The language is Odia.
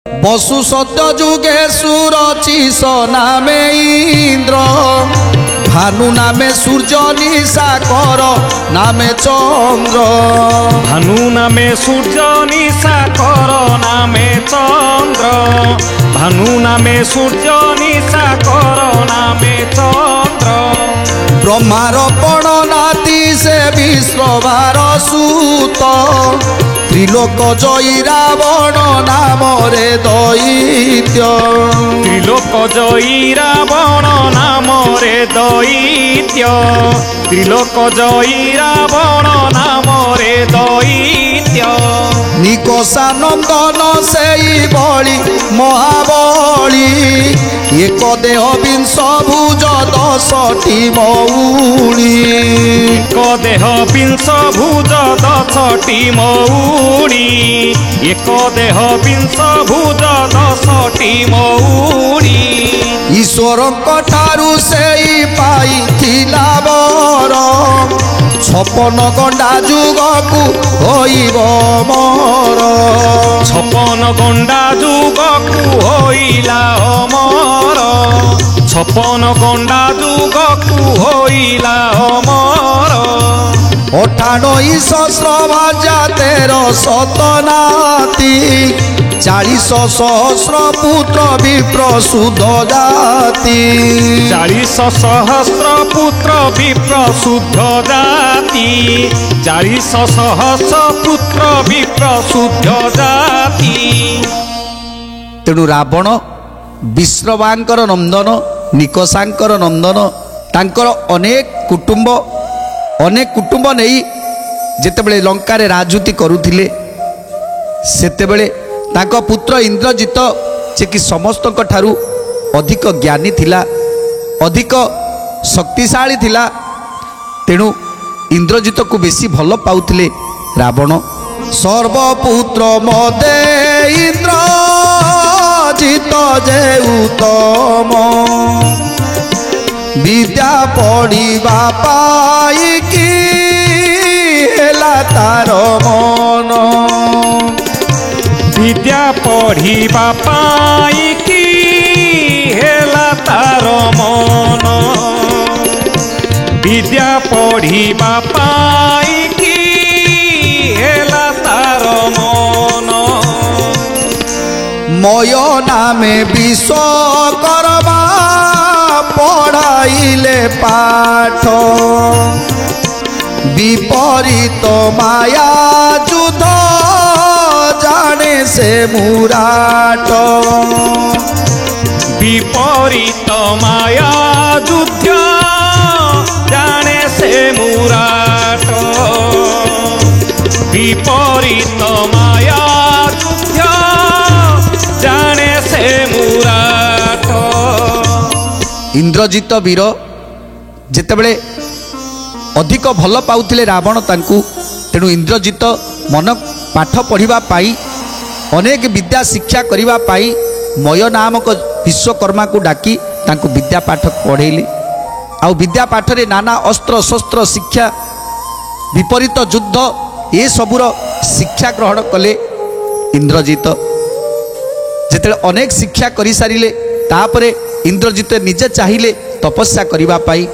বসু সদ্য যুগে সুরচিস নামে ইন্দ্র, ভানু নামে সূর্য নিশাকর নামে চন্দ্র। ভানু নামে সূর্য নিশাকর নামে চন্দ্র, ভানু নামে সূর্য নিশাকর নামে চন্দ্র। ব্রহ্মার পণ নাতি সে বিশ্বভার সুত, ত্রিলোক জয়ী রাবণ নামরে দৈত্য। ত্রিলোক জয়ী রাবণ নামরে দৈত্য, ত্রিলোক জয়ী রাবণ নামরে দৈত্য। নিকষানন্দন সেই বଳି মহাবଳି, এক দেহ বিংশ ভুজ 10টি মৌଳି। এক দেহ বিংশ ভুজ 10টি মৌଳି, এক দেহ বিংশ ভুজ 10টি মৌଳି। ଈଶ୍ୱରଙ୍କ ଠାରୁ ସେଇ ପାଇଥିଲା ବର, 56 ଗଣ୍ଡା ଯୁଗକୁ ହୋଇବ ମୋର। 56 ଗଣ୍ଡା ଯୁଗକୁ ହୋଇଲା ଅମର, 56 ଗଣ୍ଡା ଯୁଗକୁ ହୋଇଲା ଅମର। 98 ସହସ୍ର ଭାଜା 13 ନାତି, 40 ସହସ୍ର ପୁତ୍ର ବିପ୍ର ଶୁଦ୍ଧ ଜାତି। 40 ସହସ୍ର ପୁତ୍ର ବିପ୍ର ଶୁଦ୍ଧ ଜାତି, 40 ସହସ୍ର ପୁତ୍ର ବିପ୍ର ଶୁଦ୍ଧ ଜାତି। ତେଣୁ ରାବଣ ବିଶ୍ରବାଙ୍କର ନନ୍ଦନ, ନିକଷାଙ୍କର ନନ୍ଦନ, ତାଙ୍କର ଅନେକ କୁଟୁମ୍ବ ନେଇ ଯେତେବେଳେ ଲଙ୍କାରେ ରାଜୁତି କରୁଥିଲେ, ସେତେବେଳେ ତାଙ୍କ ପୁତ୍ର ଇନ୍ଦ୍ରଜିତ ଯେ କି ସମସ୍ତଙ୍କ ଠାରୁ ଅଧିକ ଜ୍ଞାନୀ ଥିଲା, ଅଧିକ ଶକ୍ତିଶାଳୀ ଥିଲା, ତେଣୁ ଇନ୍ଦ୍ରଜିତକୁ ବେଶୀ ଭଲ ପାଉଥିଲେ ରାବଣ। ସର୍ବପୁତ୍ର ମଦେ ଇନ୍ଦ୍ରଜିତ ଯେ ଉତ୍ତମ, ବିଦ୍ୟା ପଢ଼ିବା ପାଇକି ହେଲା ତାର ମନ। ବିଦ୍ୟା ପଢ଼ିବା ପାଇକି ହେଲା ତାର ମନ, ବିଦ୍ୟା ପଢ଼ିବା ପାଇକି ହେଲା ତାର ମନ। ମୟ ନାମେ ବିଶ୍ୱକର୍ମା ପଢ଼ାଇଲେ ପାଠ, ବିପରୀତ ମାୟା ଯୁଦ୍ଧ ଜାଣେ ସେ ମୁରାଟ। ବିପରୀତ ମାୟା ଯୁଦ୍ଧ ଜାଣେ ସେ ମୁରାଟ, ବିପରୀତ ମାୟା ଯୁଦ୍ଧ ଜାଣେ ସେ ମୁରାଟ। ଇନ୍ଦ୍ରଜିତ ବୀର ଯେତେବେଳେ ଅଧିକ ଭଲ ପାଉଥିଲେ ରାବଣ ତାଙ୍କୁ, ତେଣୁ ଇନ୍ଦ୍ରଜିତ ମନ ପାଠ ପଢ଼ିବା ପାଇଁ, ଅନେକ ବିଦ୍ୟା ଶିକ୍ଷା କରିବା ପାଇଁ ମୟ ନାମକ ବିଶ୍ୱକର୍ମାକୁ ଡାକି ତାଙ୍କୁ ବିଦ୍ୟା ପାଠ ପଢ଼େଇଲେ। ଆଉ ବିଦ୍ୟା ପାଠରେ ନାନା ଅସ୍ତ୍ର ଶସ୍ତ୍ର ଶିକ୍ଷା, ବିପରୀତ ଯୁଦ୍ଧ ଏସବୁର ଶିକ୍ଷା ଗ୍ରହଣ କଲେ ଇନ୍ଦ୍ରଜିତ। ଯେତେବେଳେ ଅନେକ ଶିକ୍ଷା କରିସାରିଲେ, ତାପରେ ଇନ୍ଦ୍ରଜିତ ନିଜେ ଚାହିଁଲେ ତପସ୍ୟା କରିବା ପାଇଁ।